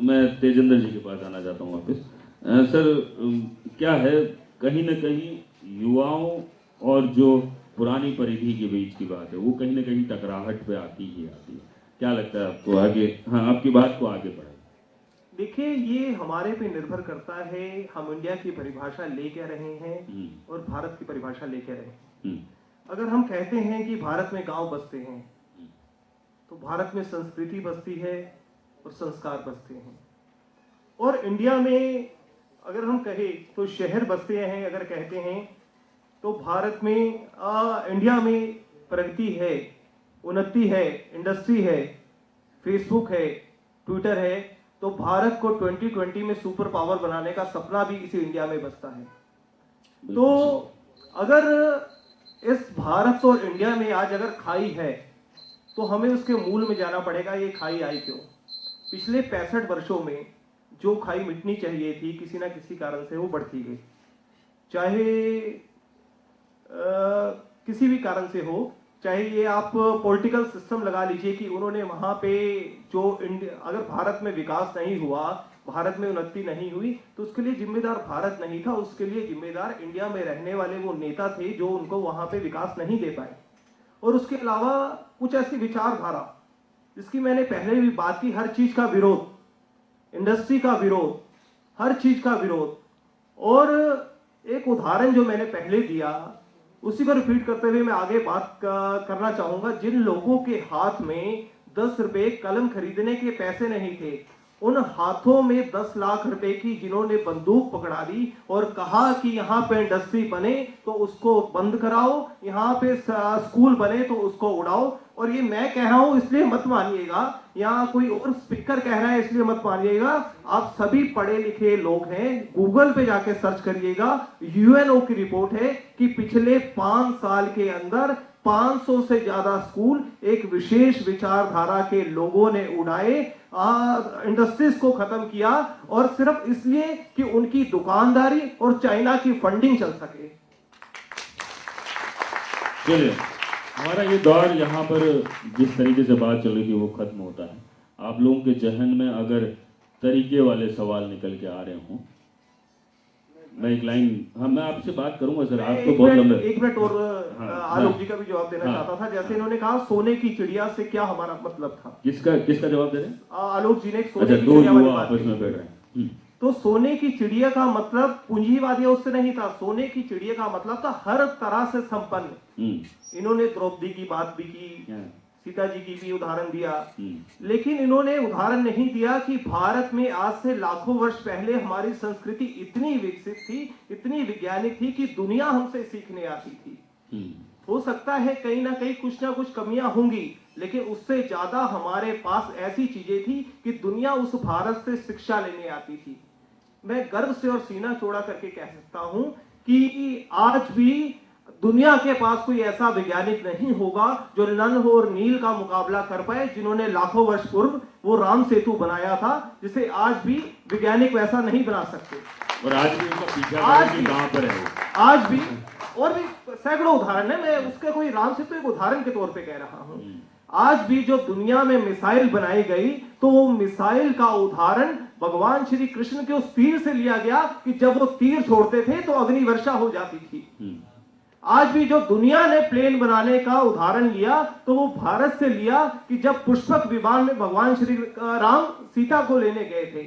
मैं तेजेंद्र जी के पास आना चाहता हूँ वापस। सर, क्या है, कहीं ना कहीं युवाओं और जो पुरानी परिधि के बीच की बात है वो कहीं ना कहीं टकराहट पे आती ही आती है। क्या लगता है आपको आगे, हाँ, आपकी बात को आगे बढ़ाए। देखिए, ये हमारे पे निर्भर करता है हम इंडिया की परिभाषा ले क्या रहे हैं और भारत की परिभाषा ले क्या रहे हैं। अगर हम कहते हैं कि भारत में गांव बसते हैं तो भारत में संस्कृति बसती है और संस्कार बसते हैं। और इंडिया में अगर हम कहें तो शहर बसते हैं। अगर कहते हैं तो भारत में इंडिया में प्रगति है, उन्नति है, इंडस्ट्री है, फेसबुक है, ट्विटर है, तो भारत को 2020 में सुपर पावर बनाने का सपना भी इसी इंडिया में बसता है। तो अगर इस भारत और इंडिया में आज अगर खाई है तो हमें उसके मूल में जाना पड़ेगा। ये खाई आई क्यों? पिछले 65 वर्षों में जो खाई मिटनी चाहिए थी किसी ना किसी कारण से वो बढ़ती गई, चाहे किसी भी कारण से हो। चाहे ये आप पॉलिटिकल सिस्टम लगा लीजिए कि उन्होंने वहां पे जो अगर भारत में विकास नहीं हुआ, भारत में उन्नति नहीं हुई, तो उसके लिए जिम्मेदार भारत नहीं था, उसके लिए जिम्मेदार इंडिया में रहने वाले वो नेता थे जो उनको वहां पे विकास नहीं दे पाए। और उसके अलावा कुछ ऐसी विचारधारा जिसकी मैंने पहले भी बात की, हर चीज का विरोध, इंडस्ट्री का विरोध, हर चीज का विरोध। और एक उदाहरण जो मैंने पहले दिया उसी को रिपीट करते हुए मैं आगे बात करना चाहूंगा। जिन लोगों के हाथ में 10 रुपए कलम खरीदने के पैसे नहीं थे, उन हाथों में 10 लाख रुपए की जिन्होंने बंदूक पकड़ा दी और कहा कि यहाँ पे इंडस्ट्री बने तो उसको बंद कराओ, यहाँ पे स्कूल बने तो उसको उड़ाओ। और ये मैं कह रहा हूं इसलिए मत मानिएगा, यहाँ कोई और स्पीकर कह रहा है इसलिए मत मानिएगा। आप सभी पढ़े लिखे लोग हैं, गूगल पे जाके सर्च करिएगा। यूएनओ की रिपोर्ट है कि पिछले 5 साल के अंदर 500 से ज्यादा स्कूल एक विशेष विचारधारा के लोगों ने उड़ाए, इंडस्ट्रीज को खत्म किया, और सिर्फ इसलिए कि उनकी दुकानदारी और चाइना की फंडिंग चल सके। चलिए, हमारा ये दौर यहाँ पर जिस तरीके से बात चल रही थी वो खत्म होता है। आप लोगों के जहन में अगर तरीके वाले सवाल निकल के आ रहे हों, मैं एक लाइन, हाँ, मैं आपसे बात करूंगा सर, आपको बहुत लंबे। एक मिनट और आलोक जी का भी जवाब देना चाहता था। जैसे इन्होंने कहा सोने की चिड़िया से क्या हमारा मतलब था। किसका जवाब दे रहे हैं? आलोक जी ने सोने अच्छा, की दो चिड़िया वाली युवा बात आपस में बैठ रहे हैं। तो सोने की चिड़िया का मतलब पूंजीवादियों से नहीं था, सोने की चिड़िया का मतलब था हर तरह से संपन्न। इन्होंने द्रौपदी की बात भी की, सीता जी की भी उदाहरण दिया, लेकिन इन्होंने उदाहरण नहीं दिया कि भारत में आज से लाखों वर्ष पहले हमारी संस्कृति इतनी विकसित थी, इतनी वैज्ञानिक थी कि दुनिया हमसे सीखने आती थी। हो सकता है कहीं ना कहीं कुछ ना कुछ कमियां होंगी, लेकिन उससे ज्यादा हमारे पास ऐसी चीजें थी कि दुनिया उस भारत से शिक्षा लेने आती थी। मैं गर्व से और सीना चौड़ा करके कह सकता हूं कि आज भी दुनिया के पास कोई ऐसा वैज्ञानिक नहीं होगा जो नल और नील का मुकाबला कर पाए, जिन्होंने लाखों वर्ष पूर्व वो राम सेतु बनाया था, जिसे आज भी वैज्ञानिक वैसा नहीं बना सकते। और आज भी उनका पीछा कहां पर है? आज भी और भी सैकड़ों उदाहरण है। मैं उसके कोई राम सेतु एक उदाहरण के तौर पे कह रहा हूं। आज भी जो दुनिया में मिसाइल बनाई गई, तो वो मिसाइल का उदाहरण भगवान श्री कृष्ण के उस तीर से लिया गया कि जब वो तीर छोड़ते थे तो अग्नि वर्षा हो जाती थी। आज भी जो दुनिया ने प्लेन बनाने का उदाहरण लिया तो वो भारत से लिया कि जब पुष्पक विमान में भगवान श्री राम सीता को लेने गए थे।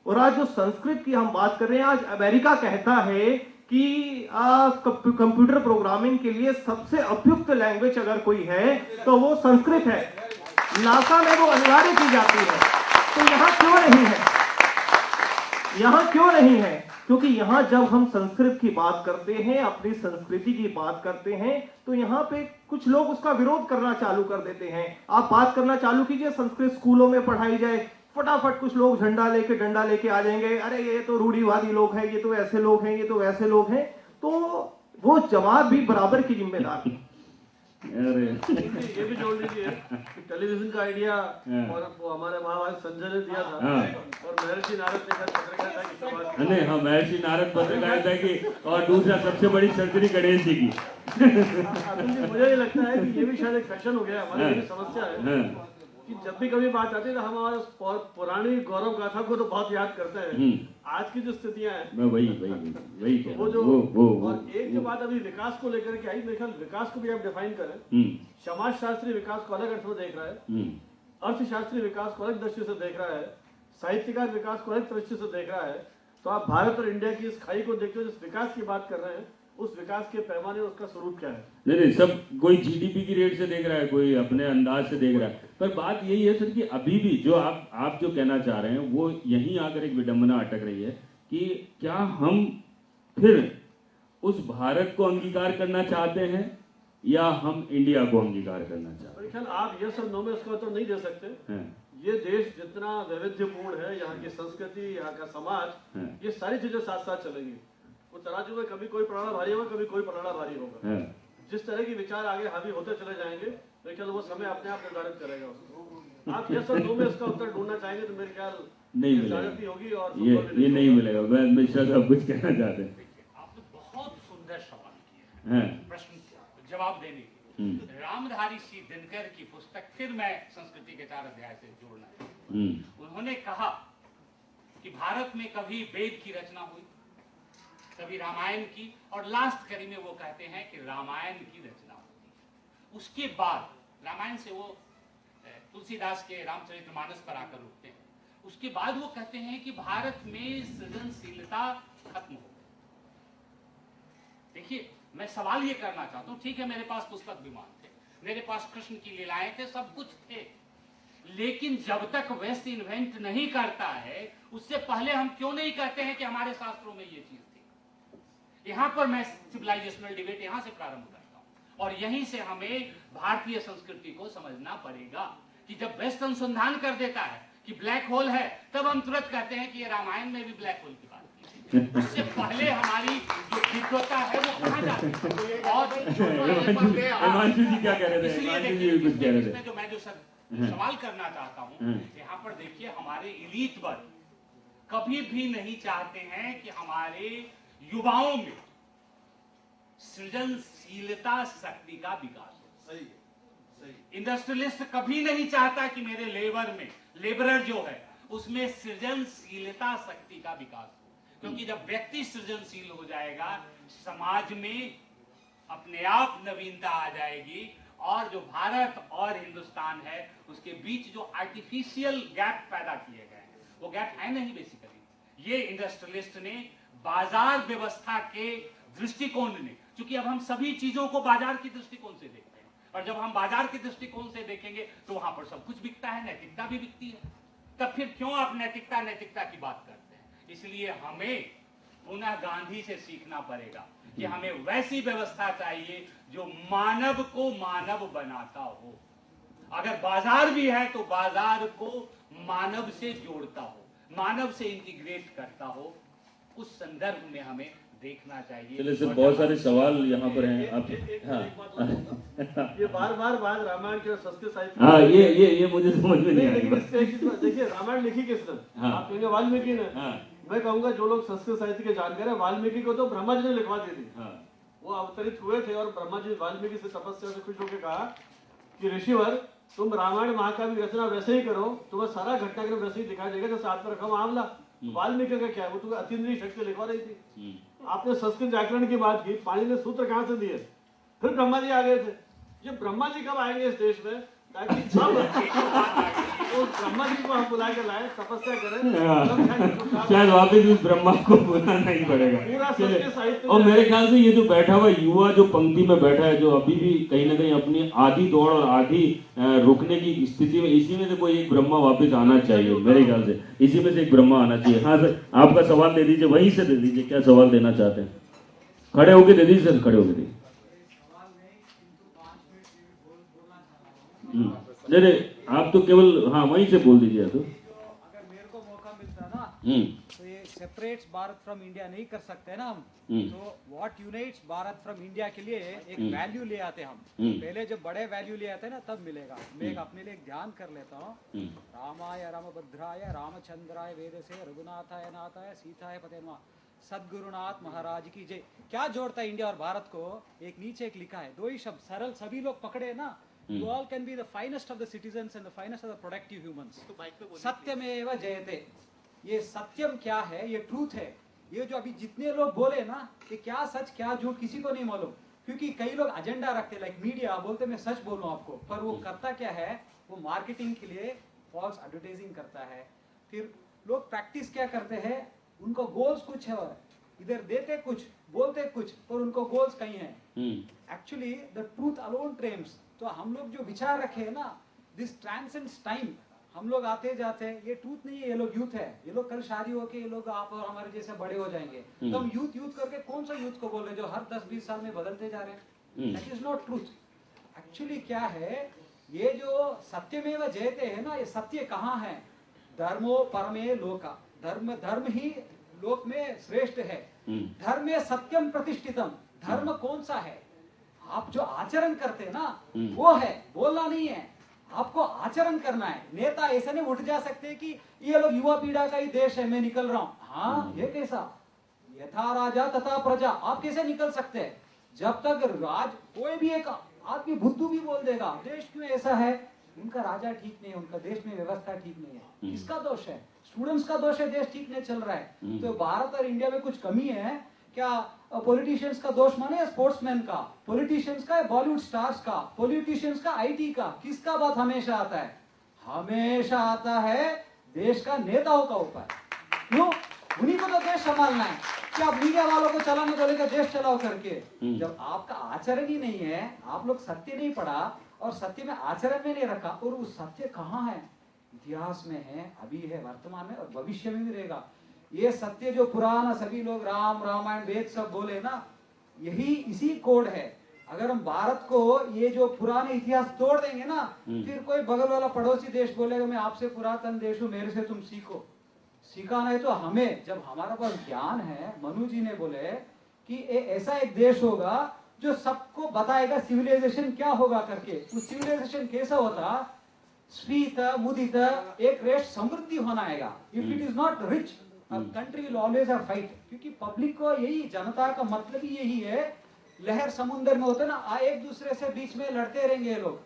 और आज जो संस्कृत की हम बात कर रहे हैं, आज अमेरिका कहता है कि कंप्यूटर प्रोग्रामिंग के लिए सबसे उपयुक्त लैंग्वेज अगर कोई है तो वो संस्कृत है। नासा में वो अनिवार्य की जाती है। तो यहाँ क्यों नहीं है? यहाँ क्यों नहीं है? क्योंकि यहाँ जब हम संस्कृत की बात करते हैं, अपनी संस्कृति की बात करते हैं, तो यहाँ पे कुछ लोग उसका विरोध करना चालू कर देते हैं। आप बात करना चालू कीजिए संस्कृत स्कूलों में पढ़ाई जाए, फटाफट कुछ लोग झंडा लेके डंडा लेके आ जाएंगे, अरे ये तो रूढ़िवादी लोग हैं, ये तो ऐसे लोग हैं, ये तो वैसे लोग हैं। तो वो जवाब भी बराबर की जिम्मेदार है। अरे ये भी जोड़ लीजिए टेलीविजन का आइडिया और वो हमारे महाराज संजय ने दिया था, और महर्षि नारद ने पत्रकारिता की शुरुआत की। नहीं, हाँ, महर्षि नारद पत्रकारिता की, और दूसरा सबसे बड़ी सर्जरी गणेश जी की। मुझे ये लगता है कि ये भी शायद एक फैशन हो गया, हमारी ये समस्या है कि जब भी कभी बात आती है तो हम हमारे पुरानी गौरव गाथा को तो बहुत याद करते हैं। आज की जो स्थितियां हैं मैं वही कह वो जो वो और एक जो बात अभी विकास को लेकर के आई, मेरे ख्याल विकास को भी आप डिफाइन करें। समाज शास्त्री विकास को अलग अर्थ में देख रहा है, अर्थशास्त्री विकास को अलग दृष्टि से देख रहा है, साहित्यकार विकास को अलग दृष्टि से देख रहा है। तो आप भारत और इंडिया की इस खाई को देखते हो, जिस विकास की बात कर रहे हैं, उस विकास के पैमाने उसका स्वरूप क्या है? नहीं, सब कोई जीडीपी की रेट से देख रहा है, कोई अपने अंदाज से देख रहा है, पर बात यही है सर कि अभी भी जो आप जो कहना चाह रहे हैं वो यहीं आकर एक विडंबना अटक रही है कि क्या हम फिर उस भारत को अंगीकार करना चाहते हैं या हम इंडिया को अंगीकार करना चाहते हैं? मेरे ख्याल आप ये सब नो में उसका तो नहीं दे सकते। ये देश जितना वैविध्यपूर्ण है, यहाँ की संस्कृति, यहाँ का समाज, ये सारी चीजें साथ साथ चलेंगी। वो तराजू में कभी कोई पराड़ा भारी होगा, कभी कोई पराड़ा भारी होगा। जिस तरह की विचार आगे हावी होते चले जाएंगे, मेरे ख्याल वो समय अपने आप निर्धारित करेगा उसको। आप ये सब दो में इसका उत्तर ढूंढना चाहेंगे तो मेरे ख्याल नहीं मिलेगा, होगी और ये नहीं मिलेगा। मैं मिश्रा साहब कुछ कहना चाहते हैं? आपने बहुत सुंदर सवाल किया, प्रश्न जवाब देने के। रामधारी सिंह दिनकर की पुस्तक फिर मैं संस्कृति के 4 अध्याय से जोड़ना है। उन्होंने कहा कि भारत में कभी वेद की रचना हुई, कभी रामायण की, और लास्ट कड़ी में वो कहते हैं कि रामायण की रचना हुई। उसके बाद रामायण से वो तुलसीदास के रामचरितमानस पर आकर रुकते हैं। उसके बाद वो कहते हैं कि भारत में सृजनशीलता खत्म हो गई। देखिए, मैं सवाल ये करना चाहता हूं, ठीक है मेरे पास पुस्तक विमान थे, मेरे पास कृष्ण की लीलाएं थे, सब कुछ थे, लेकिन जब तक वेस्ट इन्वेंट नहीं करता है उससे पहले हम क्यों नहीं कहते हैं कि हमारे शास्त्रों में ये चीज थी? यहां पर मैं सिविलाइजेशनल डिबेट यहां से प्रारंभ करता हूं, और यहीं से हमें भारतीय संस्कृति को समझना पड़ेगा कि जब वेस्ट अनुसंधान कर देता है कि ब्लैक होल है, तब हम तुरंत कहते हैं कि ये रामायण में भी ब्लैक होल की बात की। उससे पहले हमारी जो विद्वता है वो कहां जाती है? और हिमांशु जी क्या कह रहे थे? इसलिए देखिए, इसमें जो मैं जो सवाल करना चाहता हूं, यहाँ पर देखिए, हमारे एलीट वर्ग कभी भी नहीं चाहते हैं कि हमारे युवाओं में सृजनशीलता शक्ति का विकास हो। सही। इंडस्ट्रियलिस्ट कभी नहीं चाहता कि मेरे लेबरर जो है उसमें सृजनशीलता शक्ति का विकास हो, क्योंकि जब व्यक्ति सृजनशील हो जाएगा, समाज में अपने आप नवीनता आ जाएगी, और जो भारत और हिंदुस्तान है उसके बीच जो आर्टिफिशियल गैप पैदा किए गए हैं, वो गैप है नहीं बेसिकली। ये इंडस्ट्रियलिस्ट ने बाजार व्यवस्था के दृष्टिकोण ने, क्योंकि अब हम सभी चीजों को बाजार की दृष्टिकोण से देखते हैं, और जब हम बाजार के दृष्टिकोण से देखेंगे तो वहां पर सब कुछ बिकता है, नैतिकता भी बिकती है। तब फिर क्यों आप नैतिकता की बात करते हैं? इसलिए हमें पुनः गांधी से सीखना पड़ेगा कि हमें वैसी व्यवस्था चाहिए जो मानव को मानव बनाता हो। अगर बाजार भी है तो बाजार को मानव से जोड़ता हो, मानव से इंटीग्रेट करता हो। उस संदर्भ में हमें देखना चाहिए। चलिए सर, बहुत सारे सवाल यहाँ पर हैं। आप ये बार बात रामायण के संस्कृत साहित्य। हाँ, ये मुझे समझ में नहीं आई। देखिए, रामायण लिखी किसने? आप कहेंगे वाल्मीकि ने। मैं कहूंगा जो लोग संस्कृत साहित्य के जानकार हैं, वाल्मीकि को तो ब्रह्मा जी ने लिखवा दी थी। वो अवतरित हुए थे और ब्रह्मा जी वाल्मीकि से तपस्या से खुश होकर कहा कि ऋषिवर, तुम रामायण महाकाव्य की रचना वैसे ही करो, तुम्हें सारा घटनाक्रम वैसे ही दिखाई देगा जैसे हाथ में रखा मामला। वाल्मीकि का क्या है, वो तुम्हें अतीन्द्रिय शक्ति लिखवा रही थी। आपने संस्कृत व्याकरण की बात की, पानी ने सूत्र कहां से दिए? फिर ब्रह्मा जी आ गए थे। ये ब्रह्मा जी कब आएंगे इस देश में, ताकि सब उस ब्रह्मा जी को हम बुला के लाए, तपस्या करें, शायद वापिस उस ब्रह्मा को बुलाना ही पड़ेगा। पूरा संस्कृत साहित्य। और मेरे ख्याल से ये जो बैठा हुआ युवा जो पंक्ति में बैठा है, जो अभी भी कहीं ना कहीं अपनी आधी दौड़ और आधी रुकने की स्थिति में, इसी में से कोई एक ब्रह्मा वापस आना चाहिए मेरे ख्याल से। इसी में से एक ब्रह्मा आना चाहिए। हाँ सर, आपका सवाल दे दीजिए, वहीं से दे दीजिए, क्या सवाल देना चाहते हैं? खड़े होके दे दीजिए सर, खड़े होके दीजिए। नहीं, आप तो केवल हाँ वहीं से बोल दीजिए। तो अगर मेरे को मौका मिलता ना तो ये सेपरेट्स भारत फ्रॉम इंडिया नहीं कर सकते ना हम। तो what unites Bharat from India के लिए एक वैल्यू ले आते हम। पहले जब बड़े वैल्यू ले आते हैं ना तब मिलेगा। मैं अपने लिए एक ध्यान कर लेता हूँ। रामाय रामभद्राय रामचंद्राय वेदसे रघुनाथाय नाथाय सीताय पतेनवा सद्गुरुनाथ महाराज की जय। क्या जोड़ता है इंडिया और भारत को? एक नीचे एक लिखा है, दो ही शब्द सरल, सभी लोग पकड़े ना। You all can be the finest of the citizens and the finest of the productive humans. सत्यमेव जयते. ये सत्यम क्या है? ये ट्रूथ है. ये जो अभी जितने लोग बोले ना कि क्या सच क्या झूठ किसी को नहीं मालूम, क्योंकि कई लोग एजेंडा रखते, लाइक मीडिया बोलते मैं सच बोलूं आपको, पर वो करता क्या है? वो मार्केटिंग के लिए फॉल्स एडवर्टाइजिंग करता है. फिर लोग प्रैक्टिस क्या करते हैं? उनको गोल्स कुछ है, इधर देते कुछ बोलते कुछ, पर उनको गोल्स कहीं है. Actually the truth alone triumphs. तो हम लोग जो विचार रखे हैं ना, दिस ट्रांसेंड्स टाइम. हम लोग आते जाते हैं, ये ट्रूथ नहीं है, ये लोग यूथ है, ये लोग कल शादी होके ये लोग आप और हमारे जैसे बड़े हो जाएंगे. तो हम यूथ यूथ करके कौन सा यूथ को बोल रहे हैं जो हर 10-20 साल में बदलते जा रहे हैं? That is not truth. Actually क्या है, ये जो सत्यमेव जयते है ना, ये सत्य कहाँ है? धर्मो परमे लोका. धर्म ही लोक में श्रेष्ठ है. धर्म में सत्यम प्रतिष्ठितम. धर्म कौन सा है? आप जो आचरण करते हैं ना वो है, बोलना नहीं है. आपको आचरण करना है. नेता ऐसे नहीं उठ जा सकते कि ये लोग युवा पीढ़ा का ही देश है, मैं निकल रहा हूँ. हाँ, ये कैसा? यथा राजा तथा प्रजा. आप कैसे निकल सकते हैं? जब तक राज कोई भी एक आदमी बुद्धू भी बोल देगा देश क्यों ऐसा है, उनका राजा ठीक नहीं है, उनका देश में व्यवस्था ठीक नहीं है. किसका दोष है? स्टूडेंट्स का दोष है, देश ठीक नहीं चल रहा है. तो भारत और इंडिया में कुछ कमी है क्या? पॉलिटिशियंस का दोष माने, स्पोर्ट्समैन का, पॉलिटिशियंस का, बॉलीवुड स्टार्स का, पॉलिटिशियंस का, आईटी का? किसका बात हमेशा आता है? हमेशा आता है देश का नेताओं का ऊपर. क्यों? उन्हीं को तो देश संभालना है. क्या आप मीडिया वालों को चलाने बोलेगा देश चलाओ करके? जब आपका आचरण ही नहीं है, आप लोग सत्य नहीं पढ़ा और सत्य में आचरण में नहीं रखा, और वो सत्य कहाँ है? इतिहास में है, अभी है, वर्तमान में और भविष्य में भी रहेगा. ये सत्य जो पुराना सभी लोग राम रामायण वेद सब बोले ना, यही इसी कोड है. अगर हम भारत को ये जो पुराने इतिहास तोड़ देंगे ना, फिर कोई बगल वाला पड़ोसी देश बोलेगा मैं आपसे पुरातन देश हूँ, मेरे से तुम सीखो. सीखा नहीं तो हमें, जब हमारा पास ज्ञान है, मनु जी ने बोले कि ऐसा एक देश होगा जो सबको बताएगा सिविलाइजेशन क्या होगा करके. उस सिविलाइजेशन कैसा होता? स्फीत मुदित एक रेश समृद्धि होना आएगा. If it is not rich, country will always have fight. क्योंकि पब्लिक को यही, जनता का मतलब ही यही है. लहर समुद्र में होते ना, एक दूसरे से बीच में लड़ते रहेंगे ये लोग.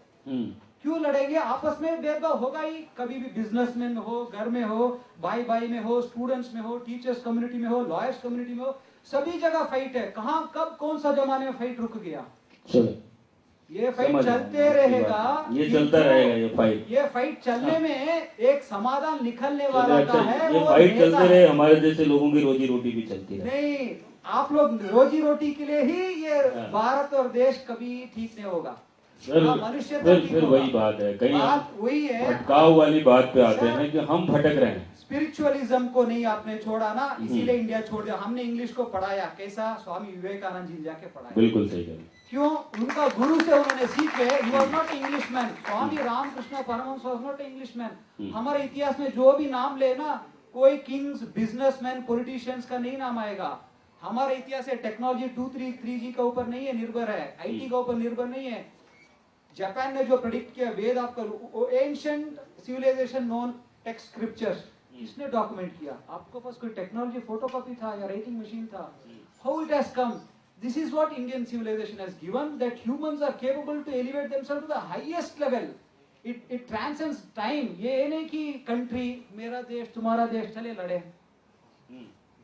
क्यों लड़ेंगे? आपस में भेदभाव होगा ही. कभी भी बिजनेसमैन में हो, घर में हो, भाई भाई में हो, स्टूडेंट्स में हो, टीचर्स कम्युनिटी में हो, लॉयर्स कम्युनिटी में हो, सभी जगह फाइट है. कहाँ कब कौन सा जमाने में फाइट रुक गया? ये फाइट चलते रहेगा. ये चलता रहेगा. ये फाइट चलने में एक समाधान निकलने वाला का है. ये फाइट चलते रहे, हमारे जैसे लोगों की रोजी रोटी भी चलती रहे. नहीं, आप लोग रोजी रोटी के लिए ही ये भारत और देश कभी ठीक नहीं होगा. मनुष्य फिर वही बात है, कहीं वही है, भटकाव वाली बात पे आते हैं कि हम भटक रहे हैं. स्पिरिचुअलिज्म को नहीं आपने छोड़ा ना, इसीलिए इंडिया छोड़ दिया. हमने इंग्लिश को पढ़ाया कैसा? स्वामी विवेकानंद जी जाके पढ़ाया. बिल्कुल सही है. क्यों? उनका गुरु से उन्होंने सीखे. You are not Englishman. Swami Ramakrishna Paramahamsa was not Englishman. हमारे इतिहास में जो भी नाम ले ना, कोई किंग्स, बिजनेसमैन, पॉलिटिशियंस का नहीं नाम आएगा. हमारे इतिहास से टेक्नोलॉजी 2-3G का ऊपर नहीं है निर्भर है, आईटी का ऊपर निर्भर नहीं है. जापान ने जो प्रेडिक्ट किया, वेद आपका ancient civilisation non text scriptures, किसने डॉक्यूमेंट किया? आपके पास कोई टेक्नोलॉजी फोटोकॉपी था या राइटिंग मशीन था? How it has come? This is what Indian civilization has given, that humans are capable to elevate themselves to the highest level. It transcends time. ये नहीं कि country, मेरा देश तुम्हारा देश, चले लड़े.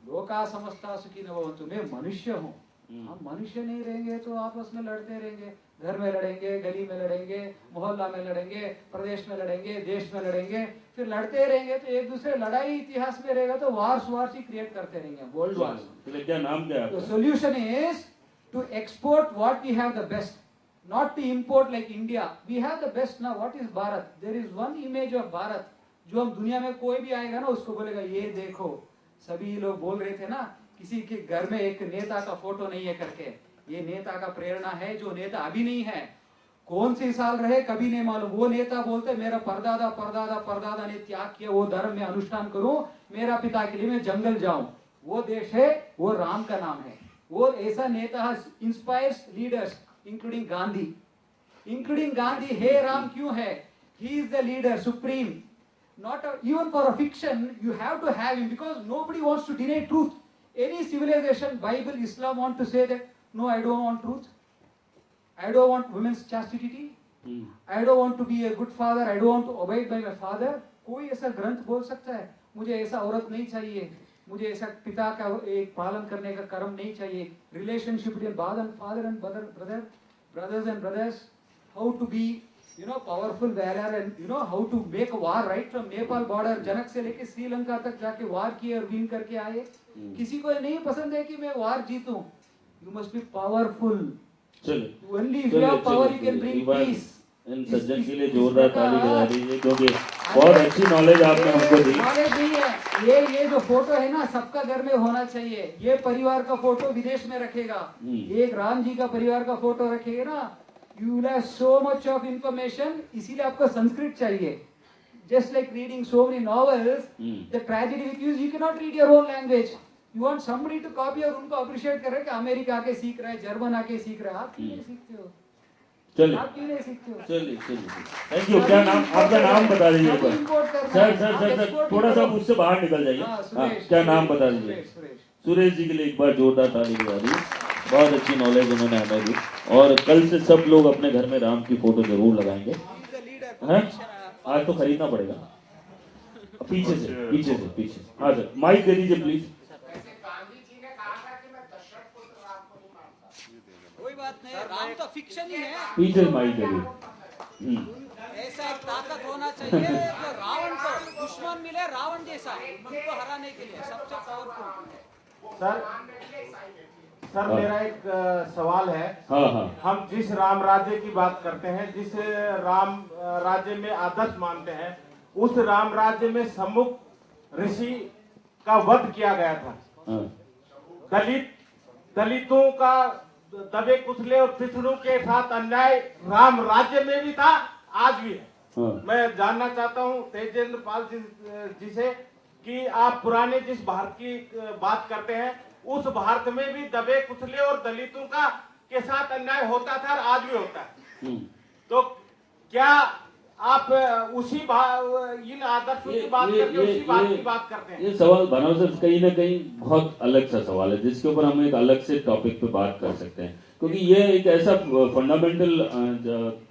लोका समस्ता सुखी न भवन्तु. मैं मनुष्य हूँ. हम मनुष्य नहीं रहेंगे तो आपस में लड़ते रहेंगे. घर में लड़ेंगे, गली में लड़ेंगे, मोहल्ला में लड़ेंगे, प्रदेश में लड़ेंगे, देश में लड़ेंगे. फिर लड़ते रहेंगे तो एक दूसरे लड़ाई इतिहास में रहेगा तो वार्स ही क्रिएट करते रहेंगे, वर्ल्ड वार्स. क्या नाम क्या है? The solution is to export what we have the best, not to import like India. We have the best now. What is Bharat? There is one image of Bharat. जो हम दुनिया में कोई भी आएगा ना उसको बोलेगा ये देखो. सभी लोग बोल रहे थे ना, किसी के घर में एक नेता का फोटो नहीं है करके. ये नेता का प्रेरणा है. जो नेता अभी नहीं है, कौन से साल रहे कभी नहीं मालूम. वो नेता बोलते मेरा परदादा परदादा परदादा ने त्याग किया, वो धर्म में अनुष्ठान करूं, मेरा पिता के लिए मैं जंगल जाऊं. वो देश है, वो राम का नाम है. वो ऐसा नेता इंस्पायर्स लीडर्स इंक्लूडिंग गांधी. हे राम क्यों है? He is the leader supreme. Not even for a fiction, you have to have him because nobody wants to deny truth. Any civilization, Bible, Islam want to say that no, I don't want truth. I don't want women's chastity. I don't want to be a good father, I don't want to obey by my father. कोई ऐसा ग्रंथ बोल सकता है मुझे ऐसा औरत नहीं चाहिए, मुझे ऐसा पिता का एक पालन करने का कर्म नहीं चाहिए। Relationship between father and brothers and brothers, how to be powerful valor and how to make a war right from Nepal border, जनक से लेके श्रीलंका तक जाके वार किए और विन करके आए। किसी को नहीं पसंद है कि मैं वार जीतूं। You must be powerful. Only if you have power you can bring peace. इन सज्जन के लिए जोरदार ताली बजा दीजिए, क्योंकि बहुत अच्छी नॉलेज आपने हमको दी। नॉलेज नहीं है, ये जो फोटो है ना सबका घर में होना चाहिए। ये परिवार का फोटो विदेश में रखेगा, एक राम जी का परिवार का फोटो रखेगा ना, you will have so much of information. इसीलिए आपको संस्कृत चाहिए। Just like reading so many novels, the tragedy with you can not read your own language, you want somebody to copy और उनको अप्रिशिएट कर रहे कि अमेरिका आके सीख रहा है, जर्मन आके सीख रहा है, आप क्यों नहीं सीखते हो? चलिए चलिए, थैंक यू। क्या नाम आपका, नाम बता दीजिए एक बार। सर थोड़ा सा मुझसे बाहर निकल जाइए। हाँ, क्या नाम बता दीजिए। सुरेश जी के लिए एक बार जोरदार ताली बजा दीजिए, बहुत अच्छी नॉलेज उन्होंने हमें दी। और कल से सब लोग अपने घर में राम की फोटो जरूर लगाएंगे। हैं? आज तो खरीदना पड़ेगा। पीछे से। हाँ सर, माइक दे दीजिए प्लीज। कोई बात नहीं, राम तो फिक्शन ही है। पीछे माइक दे दीजिए। ऐसा एक ताकत होना चाहिए जो रावण को दुश्मन मिले, रावण जैसा उनको हराने के लिए सबसे पावरफुल। सर मेरा एक सवाल है। हाँ। हम जिस राम राज्य की बात करते हैं, जिस राम राज्य में आदर्श मानते हैं, उस राम राज्य में सम्मुख ऋषि का वध किया गया था। दलितों का दबे कुचले और पिछड़ों के साथ अन्याय राम राज्य में भी था, आज भी है। मैं जानना चाहता हूं तेजेंद्र पाल जी से कि आप पुराने जिस भारत की बात करते हैं, उस भारत में भी दबे कुचले और दलितों का के साथ अन्याय होता था और आज भी होता है। तो क्या आप उसी इन आदर्शों की बात करके उसी बात की बात करते हैं? ये सवाल बनाओ सर, कहीं ना कहीं बहुत अलग सा सवाल है, जिसके ऊपर हम एक अलग से टॉपिक पे बात कर सकते हैं, क्योंकि ये एक ऐसा फंडामेंटल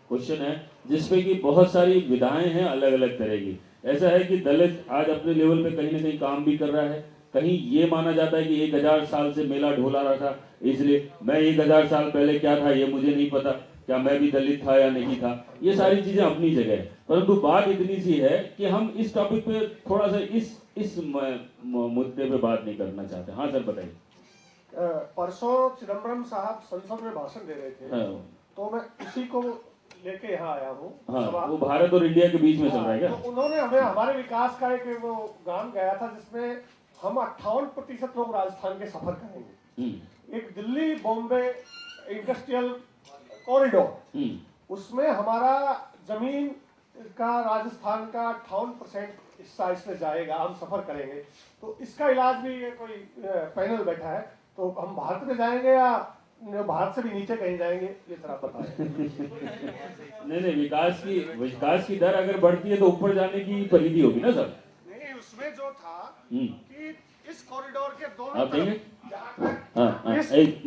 क्वेश्चन है जिसपे कि बहुत सारी विधाएं हैं अलग अलग तरह की। ऐसा है कि दलित आज अपने लेवल पे कहीं ना कहीं काम भी कर रहा है, कहीं ये माना जाता है कि 1000 साल से मेला ढोला रहा था, इसलिए मैं 1000 साल पहले क्या था ये मुझे नहीं पता, क्या मैं भी दलित था या नहीं था। ये सारी चीजें अपनी जगह है, परंतु बात इतनी सी है कि हम इस टॉपिक पे थोड़ा सा इस मुद्दे पे बात नहीं करना चाहते। हाँ सर बताइए। परसों चिदम्बरम साहब संसद में भाषण दे रहे थे। हाँ। तो मैं इसी को लेके यहाँ आया हूँ। हाँ, वो भारत और इंडिया के बीच में चल रहा है क्या? तो उन्होंने हमें हमारे विकास का एक वो गान गाया था जिसमें हम 58% लोग राजस्थान के सफर करेंगे। एक दिल्ली बॉम्बे इंडस्ट्रियल कॉरिडोर, उसमें हमारा जमीन का राजस्थान का 58% हिस्सा इसमें जाएगा, हम सफर करेंगे। तो इसका इलाज भी ये कोई पैनल बैठा है, तो हम भारत में जाएंगे या भारत से भी नीचे कहीं जाएंगे, ये जरा बताएं। नहीं, विकास की दर अगर बढ़ती है तो ऊपर जाने की परिधि होगी ना सर? नहीं, उसमें जो था कि इस कॉरिडोर के दोनों तरफ,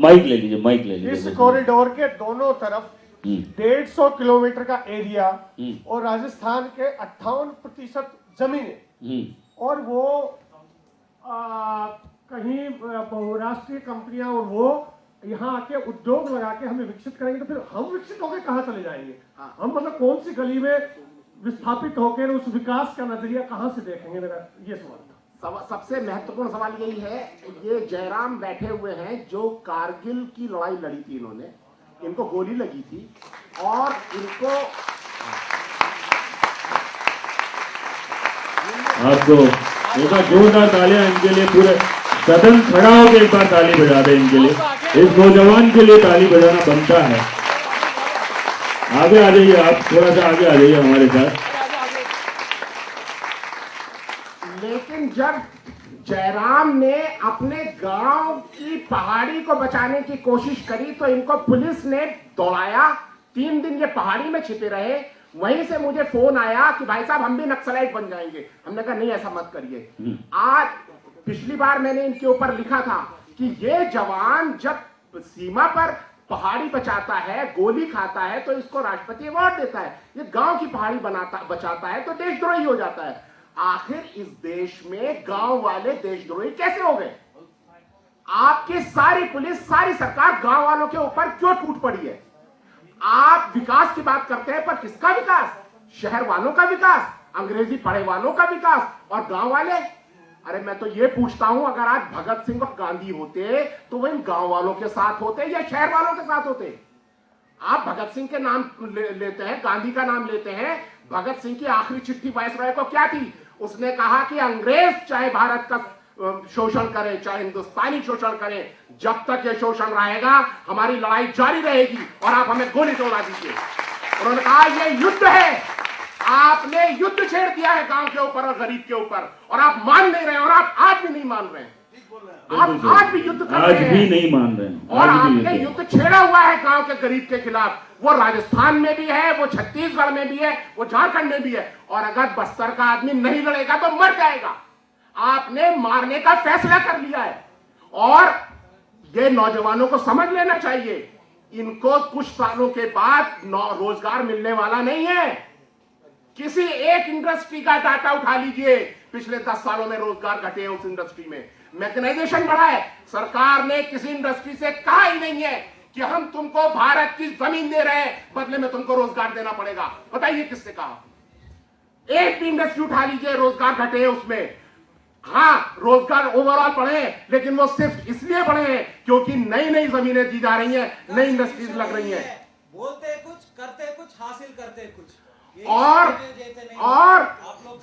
माइक ले लीजिए। इस कॉरिडोर के दोनों तरफ 150 किलोमीटर का एरिया और राजस्थान के 58% जमीनें, और वो कहीं बहुराष्ट्रीय कंपनियां और वो यहाँ आके उद्योग लगा के हमें विकसित करेंगे, तो फिर हम विकसित होकर कहाँ चले जाएंगे? हम मतलब कौन सी गली में विस्थापित होकर उस विकास का नजरिया कहाँ से देखेंगे? मेरा ये सवाल था। सबसे महत्वपूर्ण सवाल यही है, ये जयराम बैठे हुए हैं जो कारगिल की लड़ाई लड़ी थी, इनको गोली लगी थी और इनको आपको एक बार जोरदार तालियां इनके लिए, पूरे सदन खड़ा होकर एक बार ताली बजा दे इनके लिए। इस नौजवान के लिए ताली बजाना बनता है। आगे आ जाइए, आप थोड़ा सा आगे आ जाइए हमारे साथ। लेकिन जब जयराम ने अपने गांव की पहाड़ी को बचाने की कोशिश करी तो इनको पुलिस ने दौड़ाया। 3 दिन ये पहाड़ी में छिपे रहे। वहीं से मुझे फोन आया कि भाई साहब हम भी नक्सलाइट बन जाएंगे। हमने कहा नहीं, ऐसा मत करिए। आज पिछली बार मैंने इनके ऊपर लिखा था कि ये जवान जब सीमा पर पहाड़ी बचाता है, गोली खाता है तो इसको राष्ट्रपति अवार्ड देता है। ये गांव की पहाड़ी बचाता है तो देशद्रोही हो जाता है। आखिर इस देश में गांव वाले देशद्रोही कैसे हो गए? आपकी सारी पुलिस, सारी सरकार गांव वालों के ऊपर क्यों टूट पड़ी है? आप विकास की बात करते हैं, पर किसका विकास? शहर वालों का विकास, अंग्रेजी पढ़े वालों का विकास, और गांव वाले? अरे मैं तो ये पूछता हूं, अगर आज भगत सिंह और गांधी होते तो वो इन गांव वालों के साथ होते या शहर वालों के साथ होते? आप भगत सिंह के नाम लेते हैं, गांधी का नाम लेते हैं। भगत सिंह की आखिरी चिट्ठी वायसराय को क्या थी? उसने कहा कि अंग्रेज चाहे भारत का शोषण करें, चाहे हिंदुस्तानी शोषण करें, जब तक ये शोषण रहेगा हमारी लड़ाई जारी रहेगी और आप हमें गोली चला दीजिए। उन्होंने कहा ये युद्ध है, आपने युद्ध छेड़ दिया है गांव के ऊपर और गरीब के ऊपर, और आप मान नहीं रहे, और आप आज भी नहीं मान रहे हैं। आप आज भी युद्ध कर रहे हैं, आज भी नहीं मान रहे हैं, और आपने युद्ध छेड़ा हुआ है गांव के गरीब के खिलाफ। वो राजस्थान में भी है, वो छत्तीसगढ़ में भी है, वो झारखंड में भी है, और अगर बस्तर का आदमी नहीं लड़ेगा तो मर जाएगा। आपने मारने का फैसला कर लिया है, और ये नौजवानों को समझ लेना चाहिए, इनको कुछ सालों के बाद रोजगार मिलने वाला नहीं है। किसी एक इंडस्ट्री का डाटा उठा लीजिए, पिछले 10 सालों में रोजगार घटे हैं उस इंडस्ट्री में, मैकेनाइजेशन बढ़ा है। सरकार ने किसी इंडस्ट्री से कहा ही नहीं है कि हम तुमको भारत की जमीन दे रहे हैं, बदले में तुमको रोजगार देना पड़ेगा। बताइए किससे कहा? एक भी इंडस्ट्री उठा लीजिए, रोजगार घटे हैं उसमें। हाँ, रोजगार ओवरऑल बढ़े हैं, लेकिन वो सिर्फ इसलिए बढ़े हैं क्योंकि नई नई जमीनें दी जा रही हैं, नई इंडस्ट्रीज लग रही हैं। बोलते कुछ, करते कुछ, हासिल करते कुछ। और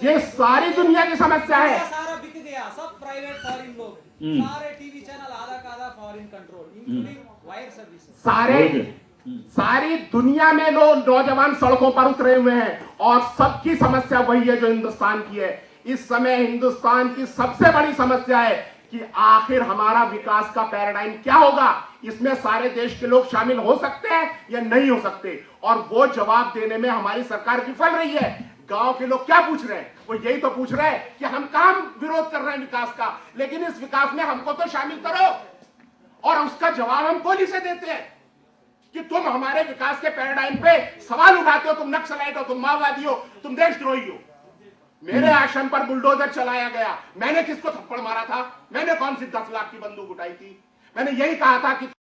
ये सारी दुनिया की समस्या है। सारा बिक गया, सब प्राइवेट फॉरेन लोग, सारे टीवी चैनल आधा का आधा foreign control, including wire services. सारी दुनिया में लोग, नौजवान सड़कों पर उतरे हुए हैं, और सबकी समस्या वही है जो हिंदुस्तान की है। इस समय हिंदुस्तान की सबसे बड़ी समस्या है कि आखिर हमारा विकास का पैराडाइम क्या होगा। इसमें सारे देश के लोग शामिल हो सकते हैं या नहीं हो सकते, और वो जवाब देने में हमारी सरकार विफल रही है। गांव के लोग क्या पूछ रहे हैं? वो यही तो पूछ रहे हैं कि हम कहां विरोध कर रहे हैं विकास का, लेकिन इस विकास में हमको तो शामिल करो। और उसका जवाब हम गोली से देते हैं कि तुम हमारे विकास के पैराडाइम पे सवाल उठाते हो, तुम नक्सलाइट हो, तुम माओवादी हो, तुम देशद्रोही हो। मेरे आश्रम पर बुलडोजर चलाया गया, मैंने किसको थप्पड़ मारा था? मैंने कौन सी 10 लाख की बंदूक उठाई थी? मैंने यही कहा था कि